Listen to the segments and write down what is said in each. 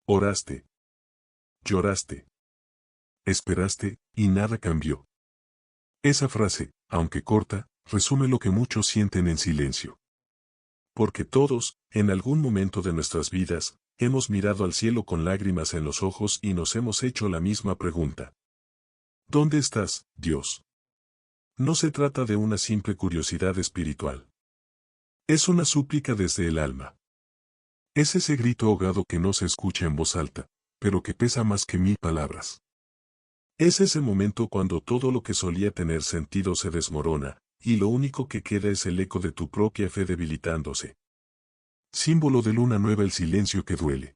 Oraste, lloraste, esperaste, y nada cambió. Esa frase, aunque corta, resume lo que muchos sienten en silencio. Porque todos, en algún momento de nuestras vidas, hemos mirado al cielo con lágrimas en los ojos y nos hemos hecho la misma pregunta. ¿Dónde estás, Dios? No se trata de una simple curiosidad espiritual. Es una súplica desde el alma. Es ese grito ahogado que no se escucha en voz alta, pero que pesa más que 1000 palabras. Es ese momento cuando todo lo que solía tener sentido se desmorona, y lo único que queda es el eco de tu propia fe debilitándose. Símbolo de luna nueva, el silencio que duele.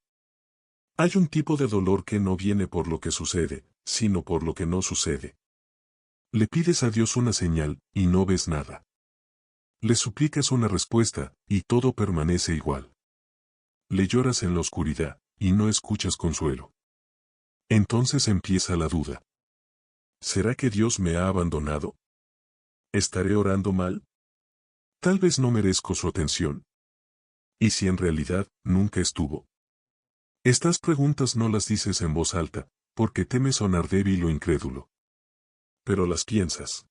Hay un tipo de dolor que no viene por lo que sucede, sino por lo que no sucede. Le pides a Dios una señal, y no ves nada. Le suplicas una respuesta, y todo permanece igual. Le lloras en la oscuridad, y no escuchas consuelo. Entonces empieza la duda. ¿Será que Dios me ha abandonado? ¿Estaré orando mal? Tal vez no merezco su atención. ¿Y si en realidad nunca estuvo? Estas preguntas no las dices en voz alta, porque temes sonar débil o incrédulo. Pero las piensas.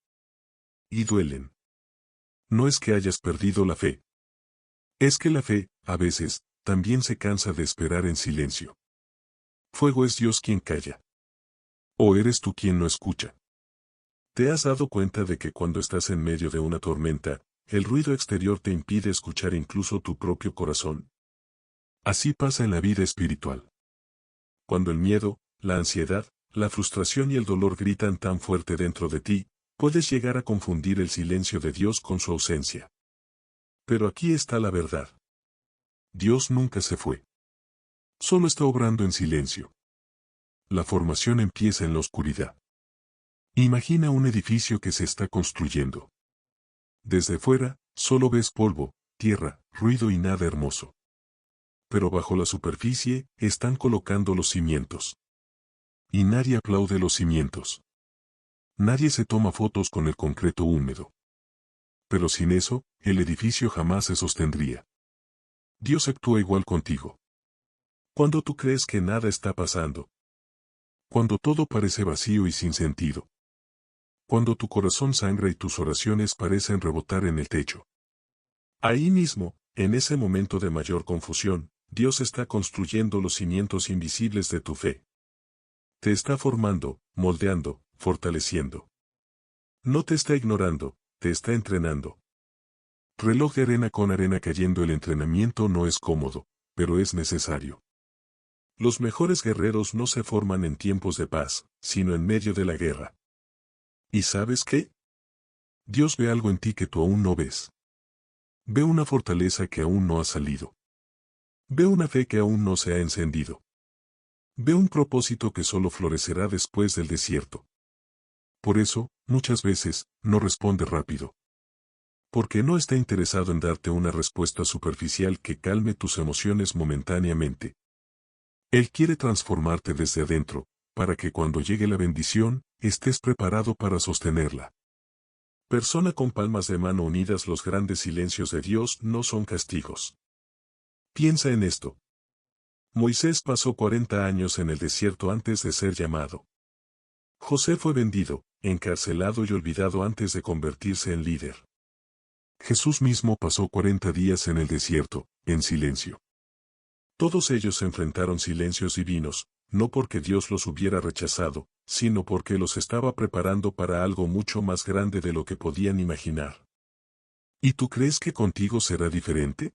Y duelen. No es que hayas perdido la fe. Es que la fe, a veces, también se cansa de esperar en silencio. Fuego es Dios quien calla. ¿O eres tú quien no escucha? ¿Te has dado cuenta de que cuando estás en medio de una tormenta, el ruido exterior te impide escuchar incluso tu propio corazón? Así pasa en la vida espiritual. Cuando el miedo, la ansiedad, la frustración y el dolor gritan tan fuerte dentro de ti, puedes llegar a confundir el silencio de Dios con su ausencia. Pero aquí está la verdad. Dios nunca se fue. Solo está obrando en silencio. La formación empieza en la oscuridad. Imagina un edificio que se está construyendo. Desde fuera, solo ves polvo, tierra, ruido y nada hermoso. Pero bajo la superficie, están colocando los cimientos. Y nadie aplaude los cimientos. Nadie se toma fotos con el concreto húmedo. Pero sin eso, el edificio jamás se sostendría. Dios actúa igual contigo. Cuando tú crees que nada está pasando. Cuando todo parece vacío y sin sentido. Cuando tu corazón sangra y tus oraciones parecen rebotar en el techo. Ahí mismo, en ese momento de mayor confusión, Dios está construyendo los cimientos invisibles de tu fe. Te está formando, moldeando, fortaleciendo. No te está ignorando, te está entrenando. Reloj de arena con arena cayendo. El entrenamiento no es cómodo, pero es necesario. Los mejores guerreros no se forman en tiempos de paz, sino en medio de la guerra. ¿Y sabes qué? Dios ve algo en ti que tú aún no ves. Ve una fortaleza que aún no ha salido. Ve una fe que aún no se ha encendido. Ve un propósito que solo florecerá después del desierto. Por eso, muchas veces, no responde rápido. Porque no está interesado en darte una respuesta superficial que calme tus emociones momentáneamente. Él quiere transformarte desde adentro, para que cuando llegue la bendición, estés preparado para sostenerla. Persona con palmas de mano unidas. Los grandes silencios de Dios no son castigos. Piensa en esto. Moisés pasó 40 años en el desierto antes de ser llamado. José fue vendido, encarcelado y olvidado antes de convertirse en líder. Jesús mismo pasó 40 días en el desierto, en silencio. Todos ellos enfrentaron silencios divinos, no porque Dios los hubiera rechazado, sino porque los estaba preparando para algo mucho más grande de lo que podían imaginar. ¿Y tú crees que contigo será diferente?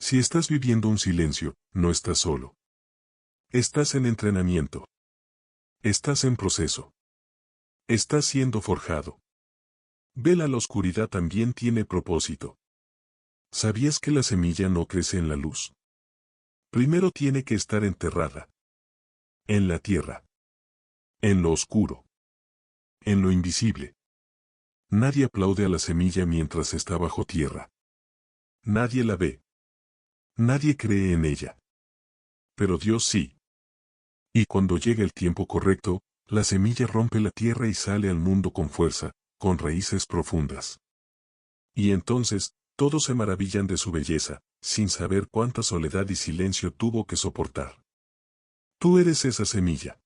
Si estás viviendo un silencio, no estás solo. Estás en entrenamiento. Estás en proceso. Estás siendo forjado. Vela, la oscuridad también tiene propósito. ¿Sabías que la semilla no crece en la luz? Primero tiene que estar enterrada. En la tierra. En lo oscuro. En lo invisible. Nadie aplaude a la semilla mientras está bajo tierra. Nadie la ve. Nadie cree en ella. Pero Dios sí. Y cuando llega el tiempo correcto, la semilla rompe la tierra y sale al mundo con fuerza, con raíces profundas. Y entonces, todos se maravillan de su belleza, sin saber cuánta soledad y silencio tuvo que soportar. Tú eres esa semilla.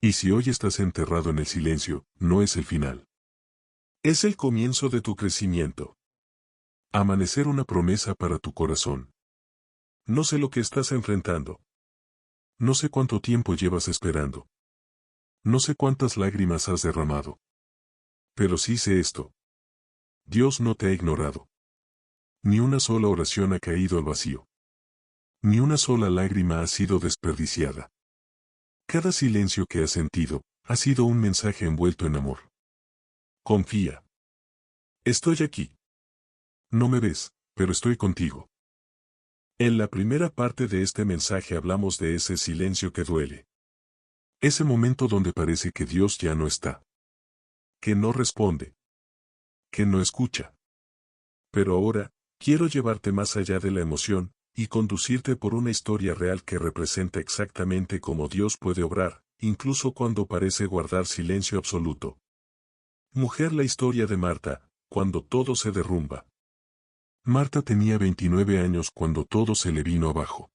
Y si hoy estás enterrado en el silencio, no es el final. Es el comienzo de tu crecimiento. Amanecer una promesa para tu corazón. No sé lo que estás enfrentando. No sé cuánto tiempo llevas esperando. No sé cuántas lágrimas has derramado. Pero sí sé esto. Dios no te ha ignorado. Ni una sola oración ha caído al vacío. Ni una sola lágrima ha sido desperdiciada. Cada silencio que has sentido, ha sido un mensaje envuelto en amor. Confía. Estoy aquí. No me ves, pero estoy contigo. En la primera parte de este mensaje hablamos de ese silencio que duele. Ese momento donde parece que Dios ya no está. Que no responde. Que no escucha. Pero ahora, quiero llevarte más allá de la emoción, y conducirte por una historia real que representa exactamente cómo Dios puede obrar, incluso cuando parece guardar silencio absoluto. Mujer, la historia de Marta, cuando todo se derrumba. Marta tenía 29 años cuando todo se le vino abajo.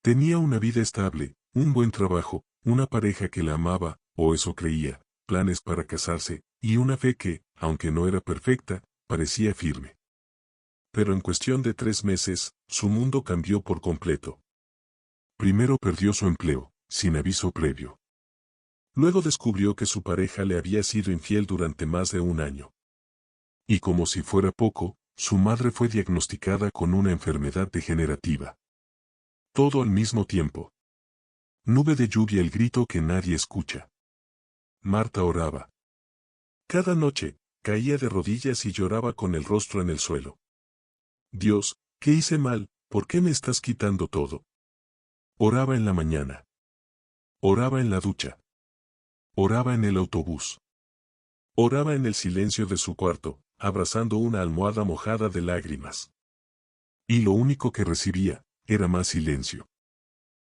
Tenía una vida estable, un buen trabajo, una pareja que la amaba, o eso creía, planes para casarse, y una fe que, aunque no era perfecta, parecía firme. Pero en cuestión de 3 meses, su mundo cambió por completo. Primero perdió su empleo, sin aviso previo. Luego descubrió que su pareja le había sido infiel durante más de un año. Y como si fuera poco, su madre fue diagnosticada con una enfermedad degenerativa. Todo al mismo tiempo. Nube de lluvia, el grito que nadie escucha. Marta oraba. Cada noche, caía de rodillas y lloraba con el rostro en el suelo. Dios, ¿qué hice mal? ¿Por qué me estás quitando todo? Oraba en la mañana. Oraba en la ducha. Oraba en el autobús. Oraba en el silencio de su cuarto, abrazando una almohada mojada de lágrimas. Y lo único que recibía, era más silencio.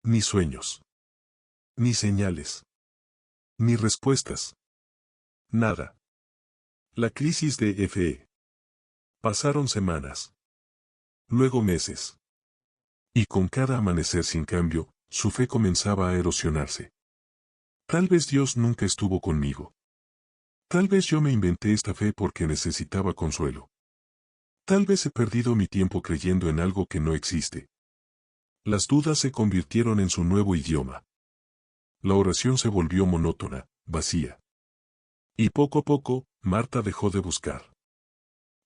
Ni sueños. Ni señales. Ni respuestas. Nada. La crisis de FE. Pasaron semanas. Luego meses. Y con cada amanecer sin cambio, su fe comenzaba a erosionarse. Tal vez Dios nunca estuvo conmigo. Tal vez yo me inventé esta fe porque necesitaba consuelo. Tal vez he perdido mi tiempo creyendo en algo que no existe. Las dudas se convirtieron en su nuevo idioma. La oración se volvió monótona, vacía. Y poco a poco, Marta dejó de buscar.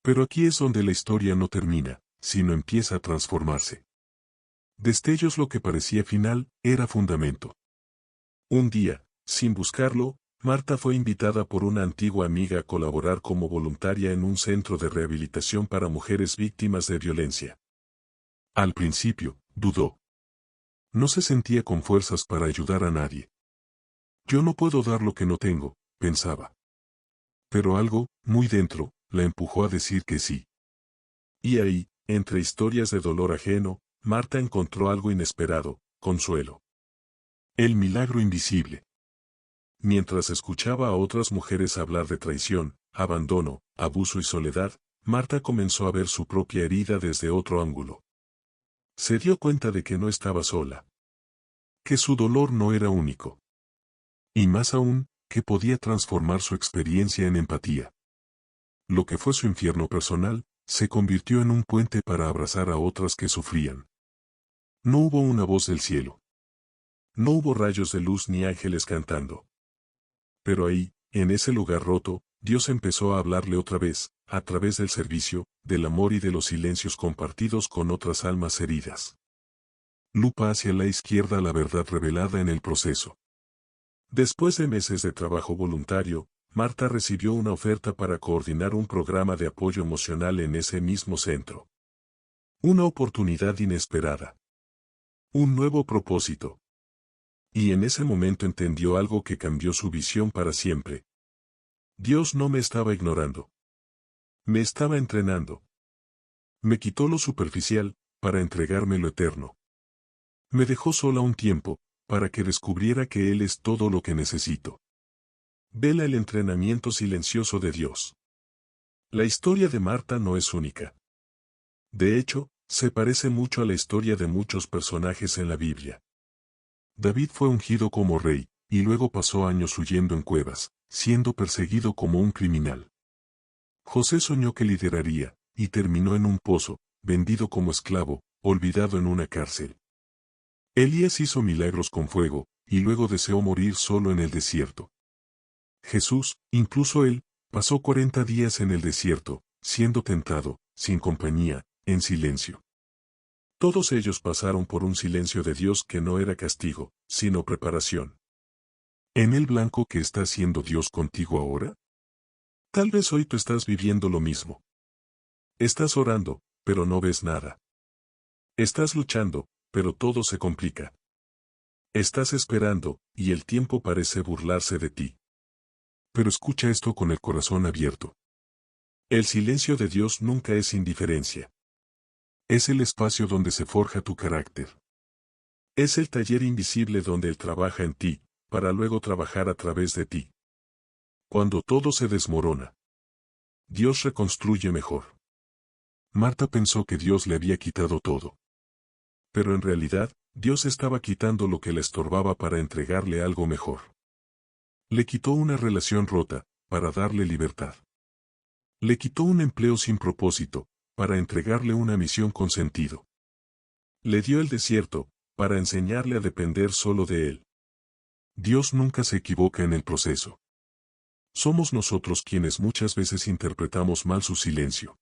Pero aquí es donde la historia no termina, sino empieza a transformarse. Destellos, lo que parecía final, era fundamento. Un día, sin buscarlo, Marta fue invitada por una antigua amiga a colaborar como voluntaria en un centro de rehabilitación para mujeres víctimas de violencia. Al principio, dudó. No se sentía con fuerzas para ayudar a nadie. Yo no puedo dar lo que no tengo, pensaba. Pero algo, muy dentro, la empujó a decir que sí. Y ahí, entre historias de dolor ajeno, Marta encontró algo inesperado, consuelo. El milagro invisible. Mientras escuchaba a otras mujeres hablar de traición, abandono, abuso y soledad, Marta comenzó a ver su propia herida desde otro ángulo. Se dio cuenta de que no estaba sola. Que su dolor no era único. Y más aún, que podía transformar su experiencia en empatía. Lo que fue su infierno personal, se convirtió en un puente para abrazar a otras que sufrían. No hubo una voz del cielo. No hubo rayos de luz ni ángeles cantando. Pero ahí, en ese lugar roto, Dios empezó a hablarle otra vez, a través del servicio, del amor y de los silencios compartidos con otras almas heridas. Lupa hacia la izquierda, la verdad revelada en el proceso. Después de meses de trabajo voluntario, Marta recibió una oferta para coordinar un programa de apoyo emocional en ese mismo centro. Una oportunidad inesperada. Un nuevo propósito. Y en ese momento entendió algo que cambió su visión para siempre. Dios no me estaba ignorando. Me estaba entrenando. Me quitó lo superficial, para entregarme lo eterno. Me dejó sola un tiempo, para que descubriera que Él es todo lo que necesito. Vela el entrenamiento silencioso de Dios. La historia de Marta no es única. De hecho, se parece mucho a la historia de muchos personajes en la Biblia. David fue ungido como rey, y luego pasó años huyendo en cuevas, siendo perseguido como un criminal. José soñó que lideraría, y terminó en un pozo, vendido como esclavo, olvidado en una cárcel. Elías hizo milagros con fuego, y luego deseó morir solo en el desierto. Jesús, incluso él, pasó 40 días en el desierto, siendo tentado, sin compañía, en silencio. Todos ellos pasaron por un silencio de Dios que no era castigo, sino preparación. ¿En el blanco que está haciendo Dios contigo ahora? Tal vez hoy tú estás viviendo lo mismo. Estás orando, pero no ves nada. Estás luchando, pero todo se complica. Estás esperando, y el tiempo parece burlarse de ti. Pero escucha esto con el corazón abierto. El silencio de Dios nunca es indiferencia. Es el espacio donde se forja tu carácter. Es el taller invisible donde Él trabaja en ti, para luego trabajar a través de ti. Cuando todo se desmorona, Dios reconstruye mejor. Marta pensó que Dios le había quitado todo. Pero en realidad, Dios estaba quitando lo que le estorbaba para entregarle algo mejor. Le quitó una relación rota, para darle libertad. Le quitó un empleo sin propósito, para entregarle una misión con sentido. Le dio el desierto, para enseñarle a depender solo de Él. Dios nunca se equivoca en el proceso. Somos nosotros quienes muchas veces interpretamos mal su silencio.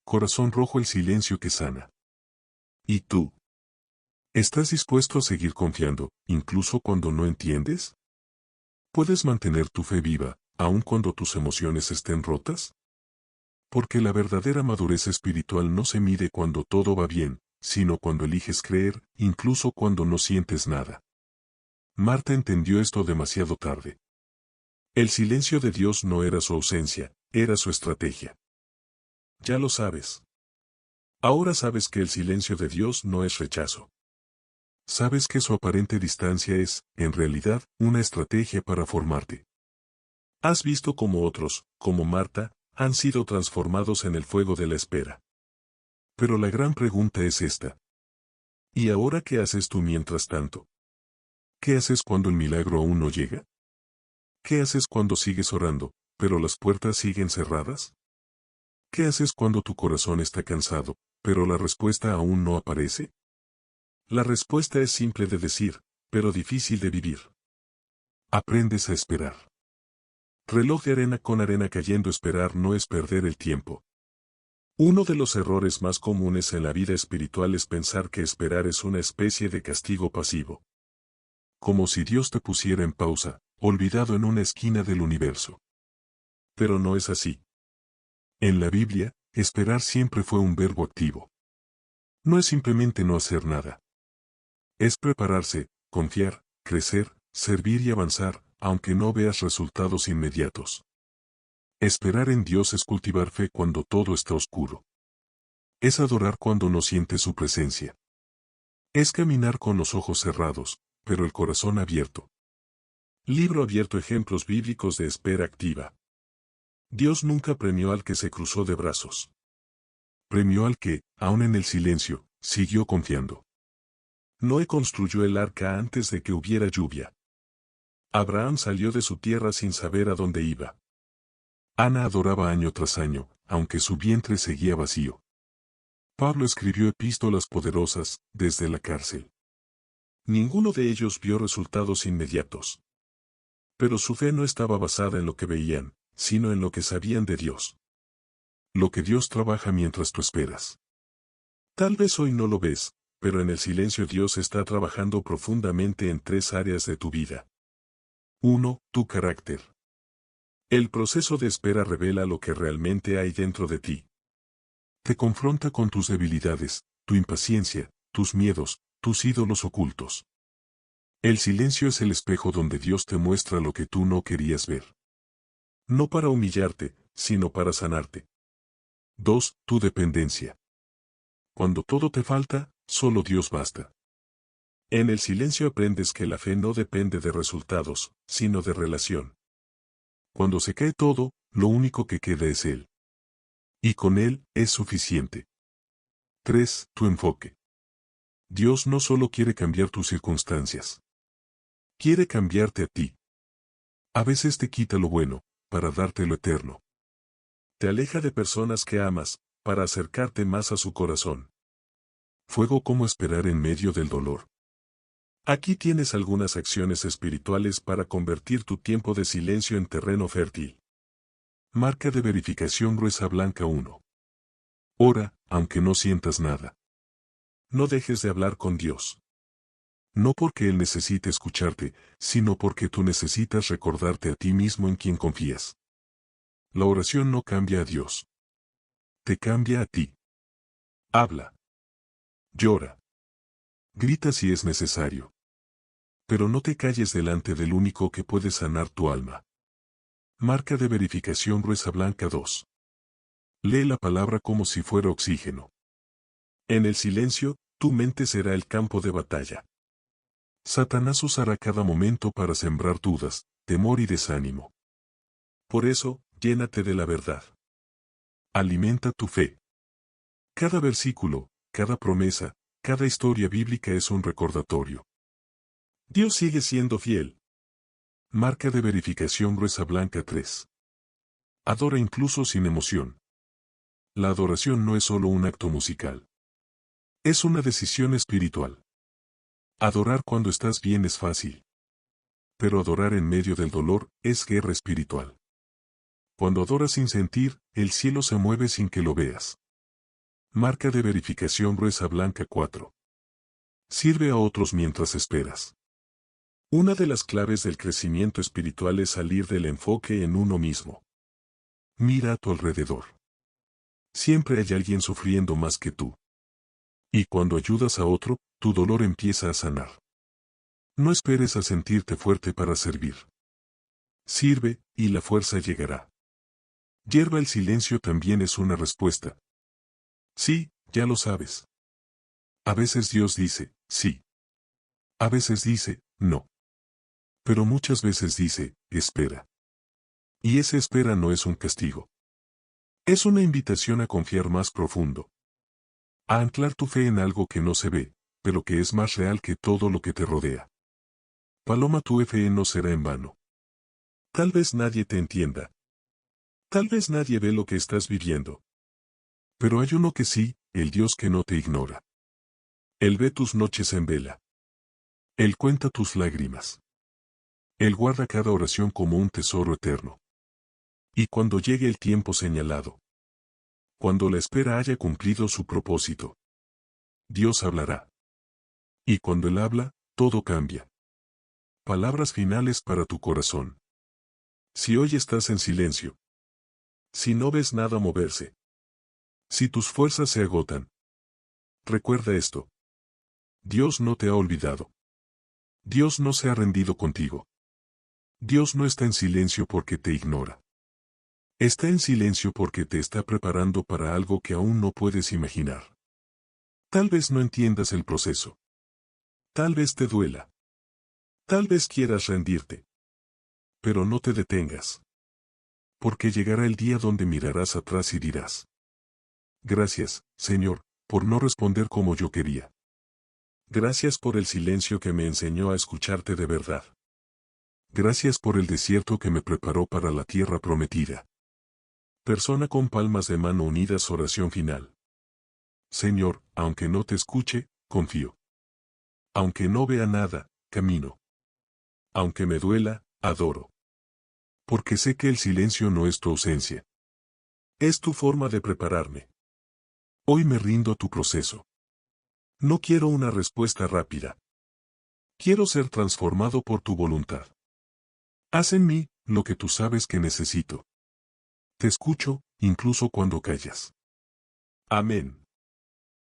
Corazón rojo, el silencio que sana. ¿Y tú? ¿Estás dispuesto a seguir confiando, incluso cuando no entiendes? ¿Puedes mantener tu fe viva, aun cuando tus emociones estén rotas? Porque la verdadera madurez espiritual no se mide cuando todo va bien, sino cuando eliges creer, incluso cuando no sientes nada. Marta entendió esto demasiado tarde. El silencio de Dios no era su ausencia, era su estrategia. Ya lo sabes. Ahora sabes que el silencio de Dios no es rechazo. Sabes que su aparente distancia es, en realidad, una estrategia para formarte. Has visto cómo otros, como Marta, han sido transformados en el fuego de la espera. Pero la gran pregunta es esta. ¿Y ahora qué haces tú mientras tanto? ¿Qué haces cuando el milagro aún no llega? ¿Qué haces cuando sigues orando, pero las puertas siguen cerradas? ¿Qué haces cuando tu corazón está cansado, pero la respuesta aún no aparece? La respuesta es simple de decir, pero difícil de vivir. Aprendes a esperar. Reloj de arena con arena cayendo. Esperar no es perder el tiempo. Uno de los errores más comunes en la vida espiritual es pensar que esperar es una especie de castigo pasivo. Como si Dios te pusiera en pausa, olvidado en una esquina del universo. Pero no es así. En la Biblia, esperar siempre fue un verbo activo. No es simplemente no hacer nada. Es prepararse, confiar, crecer, servir y avanzar, aunque no veas resultados inmediatos. Esperar en Dios es cultivar fe cuando todo está oscuro. Es adorar cuando no sientes su presencia. Es caminar con los ojos cerrados, pero el corazón abierto. Libro abierto. Ejemplos bíblicos de espera activa. Dios nunca premió al que se cruzó de brazos. Premió al que, aun en el silencio, siguió confiando. Noé construyó el arca antes de que hubiera lluvia. Abraham salió de su tierra sin saber a dónde iba. Ana adoraba año tras año, aunque su vientre seguía vacío. Pablo escribió epístolas poderosas, desde la cárcel. Ninguno de ellos vio resultados inmediatos. Pero su fe no estaba basada en lo que veían, sino en lo que sabían de Dios. Lo que Dios trabaja mientras tú esperas. Tal vez hoy no lo ves, pero en el silencio Dios está trabajando profundamente en 3 áreas de tu vida. 1. Tu carácter. El proceso de espera revela lo que realmente hay dentro de ti. Te confronta con tus debilidades, tu impaciencia, tus miedos, tus ídolos ocultos. El silencio es el espejo donde Dios te muestra lo que tú no querías ver. No para humillarte, sino para sanarte. 2. Tu dependencia. Cuando todo te falta, solo Dios basta. En el silencio aprendes que la fe no depende de resultados, sino de relación. Cuando se cae todo, lo único que queda es Él. Y con Él es suficiente. 3. Tu enfoque. Dios no solo quiere cambiar tus circunstancias. Quiere cambiarte a ti. A veces te quita lo bueno, para darte lo eterno. Te aleja de personas que amas, para acercarte más a su corazón. Fuego como esperar en medio del dolor. Aquí tienes algunas acciones espirituales para convertir tu tiempo de silencio en terreno fértil. Marca de verificación gruesa blanca 1. Ora, aunque no sientas nada. No dejes de hablar con Dios. No porque Él necesite escucharte, sino porque tú necesitas recordarte a ti mismo en quien confías. La oración no cambia a Dios. Te cambia a ti. Habla. Llora. Grita si es necesario. Pero no te calles delante del único que puede sanar tu alma. Marca de verificación gruesa blanca 2. Lee la palabra como si fuera oxígeno. En el silencio, tu mente será el campo de batalla. Satanás usará cada momento para sembrar dudas, temor y desánimo. Por eso, llénate de la verdad. Alimenta tu fe. Cada versículo, cada promesa, cada historia bíblica es un recordatorio. Dios sigue siendo fiel. Marca de verificación gruesa blanca 3. Adora incluso sin emoción. La adoración no es solo un acto musical. Es una decisión espiritual. Adorar cuando estás bien es fácil. Pero adorar en medio del dolor es guerra espiritual. Cuando adoras sin sentir, el cielo se mueve sin que lo veas. Marca de verificación gruesa blanca 4. Sirve a otros mientras esperas. Una de las claves del crecimiento espiritual es salir del enfoque en uno mismo. Mira a tu alrededor. Siempre hay alguien sufriendo más que tú. Y cuando ayudas a otro, tu dolor empieza a sanar. No esperes a sentirte fuerte para servir. Sirve, y la fuerza llegará. Hierba el silencio también es una respuesta. Sí, ya lo sabes. A veces Dios dice, sí. A veces dice, no. Pero muchas veces dice, espera. Y esa espera no es un castigo. Es una invitación a confiar más profundo. A anclar tu fe en algo que no se ve, pero que es más real que todo lo que te rodea. Paloma, tu fe no será en vano. Tal vez nadie te entienda. Tal vez nadie ve lo que estás viviendo. Pero hay uno que sí, el Dios que no te ignora. Él ve tus noches en vela. Él cuenta tus lágrimas. Él guarda cada oración como un tesoro eterno. Y cuando llegue el tiempo señalado, cuando la espera haya cumplido su propósito, Dios hablará. Y cuando Él habla, todo cambia. Palabras finales para tu corazón. Si hoy estás en silencio, si no ves nada moverse, si tus fuerzas se agotan, recuerda esto. Dios no te ha olvidado. Dios no se ha rendido contigo. Dios no está en silencio porque te ignora. Está en silencio porque te está preparando para algo que aún no puedes imaginar. Tal vez no entiendas el proceso. Tal vez te duela. Tal vez quieras rendirte. Pero no te detengas. Porque llegará el día donde mirarás atrás y dirás: gracias, Señor, por no responder como yo quería. Gracias por el silencio que me enseñó a escucharte de verdad. Gracias por el desierto que me preparó para la tierra prometida. Persona con palmas de mano unidas, oración final. Señor, aunque no te escuche, confío. Aunque no vea nada, camino. Aunque me duela, adoro. Porque sé que el silencio no es tu ausencia. Es tu forma de prepararme. Hoy me rindo a tu proceso. No quiero una respuesta rápida. Quiero ser transformado por tu voluntad. Haz en mí lo que tú sabes que necesito. Te escucho, incluso cuando callas. Amén.